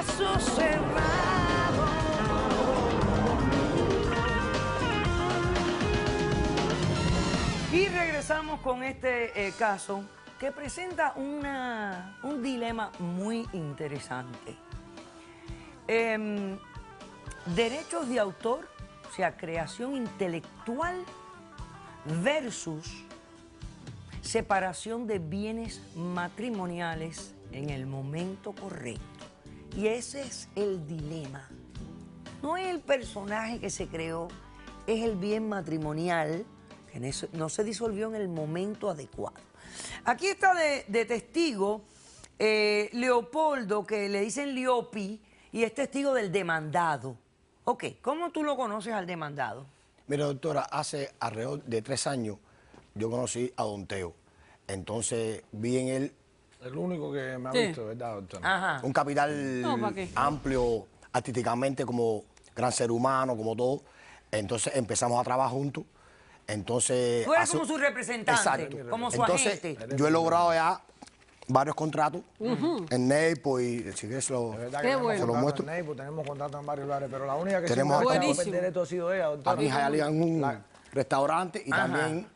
caso cerrado. Y regresamos con este caso que presenta un dilema muy interesante. Derechos de autor, o sea, creación intelectual versus separación de bienes matrimoniales en el momento correcto. Y ese es el dilema. No es el personaje que se creó, es el bien matrimonial que no se disolvió en el momento adecuado. Aquí está de testigo Leopoldo, que le dicen Leopi, y es testigo del demandado. Ok, ¿cómo tú lo conoces al demandado? Mira, doctora, hace alrededor de 3 años yo conocí a Don Teo. Entonces vi en él... El único que me ha visto, ¿verdad, doctora? Ajá. Un capital amplio, artísticamente, como gran ser humano, como todo. Entonces empezamos a trabajar juntos. Entonces... Tú eres como su representante, exacto, como su entonces, agente. yo he logrado ya varios contratos en Neipo y si quieres se lo muestro. En Neipo, tenemos contratos en varios lugares, pero la única que Tenemos siempre ha acá- estado pendiente ha sido ella, doctora. Aquí en Hialeah en un restaurante y también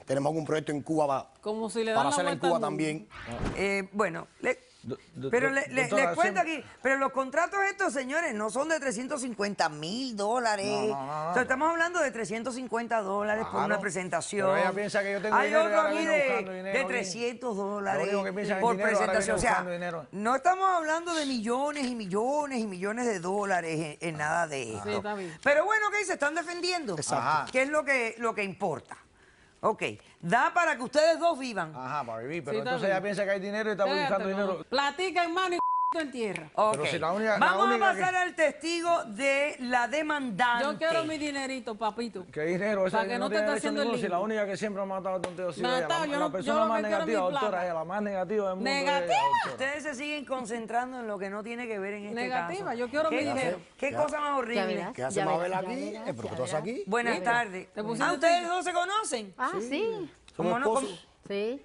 tenemos algún proyecto en Cuba Como si le dan para la hacer en vuelta Cuba al mundo. también. Bueno, Doctora, les cuento aquí, pero los contratos estos, señores, no son de $350,000. No. O sea, estamos hablando de $350 por una presentación. Pero ella piensa que yo tengo Hay dinero y otro ahora aquí viene buscando dinero de aquí. $300 Lo único que piensa es por dinero, ahora presentación. O viene sea, buscando dinero. no estamos hablando de millones y millones y millones de dólares en nada de esto. Sí, está bien. Pero bueno, ¿qué se están defendiendo? Exacto. ¿Qué es lo que importa? Ok, da para que ustedes dos vivan. Ajá, para vivir, pero Sí, está entonces bien. ella piensa que hay dinero y está buscando dinero. Platica en mano y en tierra. Ok. Pero si la única- Vamos la única a pasar al testigo de la demandante. Yo quiero mi dinerito, papito. ¿Qué dinero? Esa Para que no te tiene esté derecho haciendo el ninguno. Si la lindo. única que siempre ha matado a Don Teo ha sido No, ella. está, La persona yo más lo que quiero es mi negativa, plata. doctora, ella, la más negativa del mundo. es ella, ¿Negativa? doctora. Ustedes se siguen concentrando en lo que no tiene que ver en este Negativa, caso. yo quiero mi dinero. ¿Qué cosa más horrible? verás. ¿Qué hace Ya Mabel verás, aquí? ya verás, ¿El productor ya aquí? Buenas tardes. Te pusiste ¿Ustedes triste. dos se conocen? Ah, sí. Somos ¿Cómo no? esposos. Sí.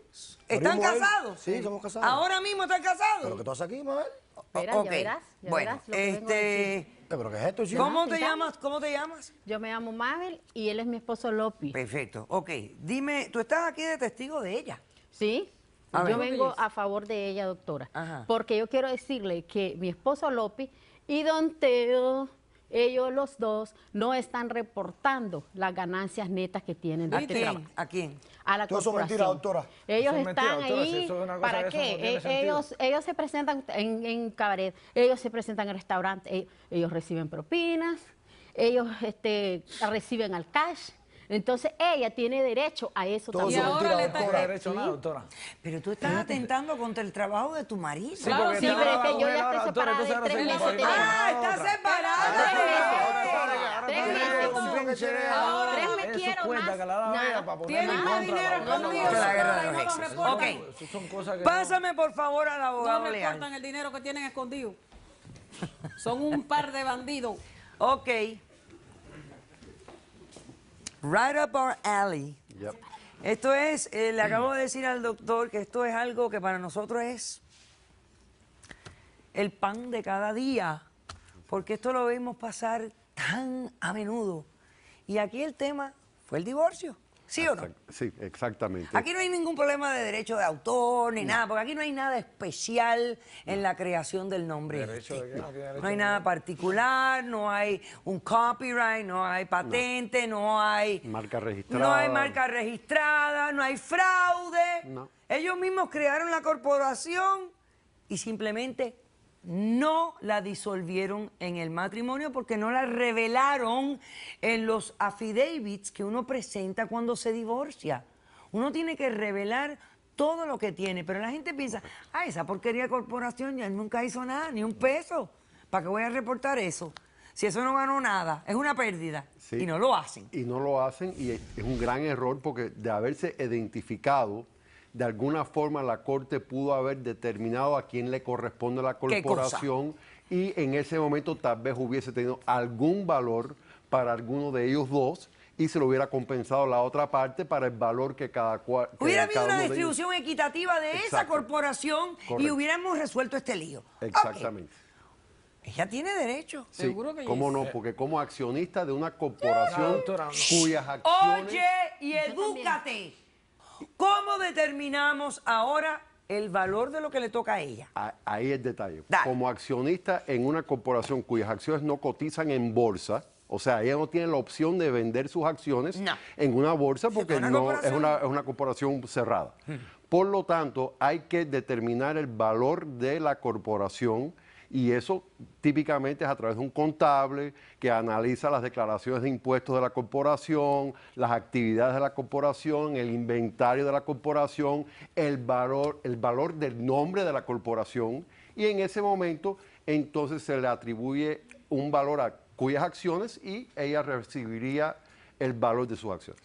¿Están Morimos él. casados? Sí, somos casados. ¿Ahora mismo están casados? ¿Pero qué tú haces aquí, Mabel? Espera, Ok, ya verás. Ya bueno, verás lo que vengo a decir. ¿Pero qué es esto, chico? ¿Cómo te Cuéntame. llamas? ¿Cómo te llamas? Yo me llamo Mabel y él es mi esposo Lopi. Perfecto. Ok, dime, tú estás aquí de testigo de ella. ¿Sí? A ver. Yo vengo a favor de ella, doctora. Ajá. Porque yo quiero decirle que mi esposo Lopi y Don Teo, ellos los dos, no están reportando las ganancias netas que tienen ¿A de quién? trabajo. ¿A quién? A la Todo eso es corporación. mentira, doctora. Ellos Eso es mentira, están doctora, si ahí, eso es una cosa ¿para que eso no qué? tiene sentido. Ellos se presentan en cabaret, ellos se presentan en restaurantes, ellos reciben propinas, ellos reciben al cash. Entonces ella tiene derecho a eso Todo también. eso es ahora mentira, le está- No doctora. tiene derecho a nada, doctora. Pero tú estás atentando contra el trabajo de tu marido. Claro, porque sí, está pero es ahora que yo ya ahora, estoy doctora, separada de entonces ahora 3 se meses. compagina con ¡Ah, la está otra. separada! Tres me Eso quiero cuenta más. que la daba Nada. ella para poner Tiene en más contra dinero la otra. escondido. Que la guerra de y los no lo exes. reportan. Ok. Eso son cosas que... Pásame, por favor, al No abogado leal. reportan el dinero que tienen escondido. Son un par de bandidos. Ok. Right up our alley. Yep. Esto es, le acabo de decir al doctor que esto es algo que para nosotros es el pan de cada día, porque esto lo vemos pasar tan a menudo. Y aquí el tema fue el divorcio, ¿sí o no? Sí, exactamente. Aquí no hay ningún problema de derecho de autor ni nada, porque aquí no hay nada especial en la creación del nombre. ¿Derecho de qué? No tiene derecho No hay de nada particular, no hay un copyright, no hay patente, no hay Marca registrada. no hay marca registrada, no hay fraude. No. Ellos mismos crearon la corporación y simplemente no la disolvieron en el matrimonio porque no la revelaron en los affidavits que uno presenta cuando se divorcia. Uno tiene que revelar todo lo que tiene, pero la gente piensa, ah, esa porquería de corporación ya nunca hizo nada, ni un peso. ¿Para qué voy a reportar eso? Si eso no ganó nada, es una pérdida. Sí. Y no lo hacen. Y no lo hacen y es un gran error porque de haberse identificado, de alguna forma la Corte pudo haber determinado a quién le corresponde la ¿Qué cosa? corporación y en ese momento tal vez hubiese tenido algún valor para alguno de ellos dos y se lo hubiera compensado la otra parte para el valor que cada cual... que Hubiera habido cada una uno de ellos- distribución equitativa de esa Exacto. corporación y Correcto. hubiéramos resuelto este lío. Exactamente. Ok. Ella tiene derecho. Sí, Seguro que ¿cómo yes. no? Porque como accionista de una corporación doctora, no. cuyas acciones... Oye y edúcate. ¿Cómo determinamos ahora el valor de lo que le toca a ella? Ahí el detalle. Dale. Como accionista en una corporación cuyas acciones no cotizan en bolsa, o sea, ella no tiene la opción de vender sus acciones No. en una bolsa porque una no corporación. es una corporación cerrada. Por lo tanto, hay que determinar el valor de la corporación y eso típicamente es a través de un contable que analiza las declaraciones de impuestos de la corporación, las actividades de la corporación, el inventario de la corporación, el valor del nombre de la corporación y en ese momento entonces se le atribuye un valor a cuyas acciones y ella recibiría el valor de sus acciones.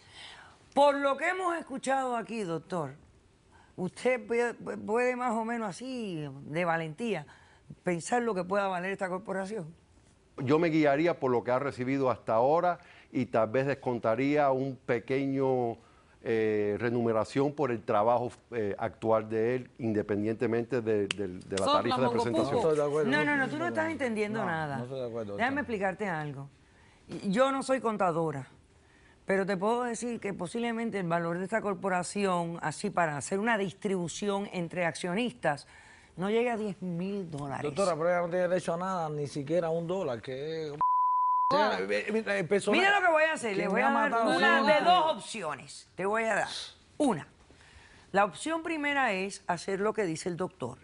Por lo que hemos escuchado aquí, doctor, usted puede más o menos así, de valentía, pensar lo que pueda valer esta corporación. Yo me guiaría por lo que ha recibido hasta ahora y tal vez descontaría un pequeño remuneración por el trabajo actual de él, independientemente de la Sopla, tarifa de Mongo presentación. Estoy de acuerdo. No, tú no estás entendiendo nada. No estoy de acuerdo. Déjame explicarte algo. Yo no soy contadora, pero te puedo decir que posiblemente el valor de esta corporación, así para hacer una distribución entre accionistas, no llegue a $10,000. Doctora, pero ella no tiene derecho a nada, ni siquiera $1, que es... Mira lo que voy a hacer, le voy a dar una de dos opciones. Te voy a dar una. La opción primera es hacer lo que dice el doctor.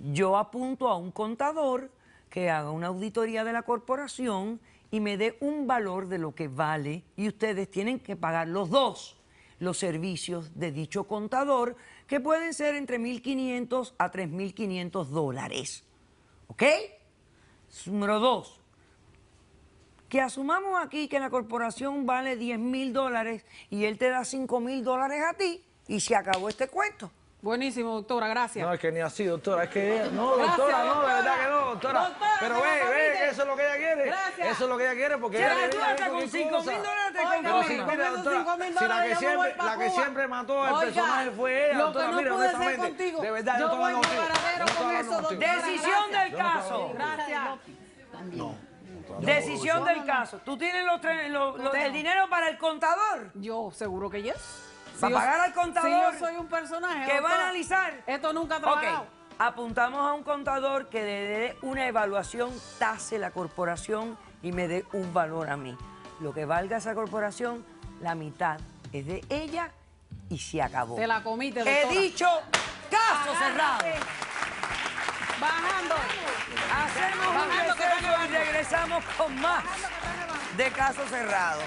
Yo apunto a un contador que haga una auditoría de la corporación y me dé un valor de lo que vale y ustedes tienen que pagar los dos los servicios de dicho contador, que pueden ser entre $1,500 a $3,500. ¿Ok? Número dos. Que asumamos aquí que la corporación vale $10,000 y él te da $5,000 a ti y se acabó este cuento. Buenísimo, doctora, gracias. No, es que ni así, doctora, es que... No, doctora, no, de verdad que no, doctora. Doctora, Pero ¿me lo ve, permite? que eso es lo que ella quiere. Gracias. Eso es lo que ella quiere porque... Ya, ella tú quiere hasta con cualquier $5,000 cosa. te Oiga, Pero compras sí, una. con mira, esos doctora, $5,000 si la que yo me voy siempre, pa' la que Cuba. siempre mató al Oiga, personaje fue ella, lo doctora, que no mira, pude ser honestamente. contigo. De verdad, Yo estoy voy hablando contigo. paradero Yo estoy con hablando eso, contigo. doctora. Decisión del Yo no caso. puedo. Gracias. Decisión del caso. ¿Tú tienes el dinero para el contador? Yo seguro que yes. ¿Para pagar al contador? Si yo soy un personaje, Que va a doctora, analizar. Esto nunca ha Ok, trabajado. apuntamos a un contador que le dé una evaluación, tase la corporación y me dé un valor a mí. Lo que valga esa corporación, la mitad es de ella y se acabó. Te la comiste, He doctora. dicho, caso cerrado. Bajando. Hacemos un Bajando, que receso están y regresamos con más de caso cerrado.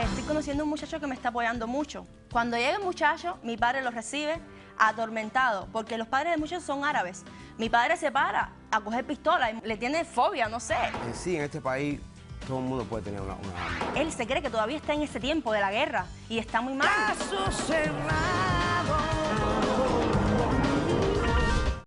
Estoy conociendo a un muchacho que me está apoyando mucho. Cuando llega el muchacho, mi padre lo recibe atormentado, porque los padres de muchos son árabes. Mi padre se para a coger pistola y le tiene fobia, no sé. En sí, en este país, todo el mundo puede tener una arma. Él se cree que todavía está en ese tiempo de la guerra y está muy mal. Caso cerrado.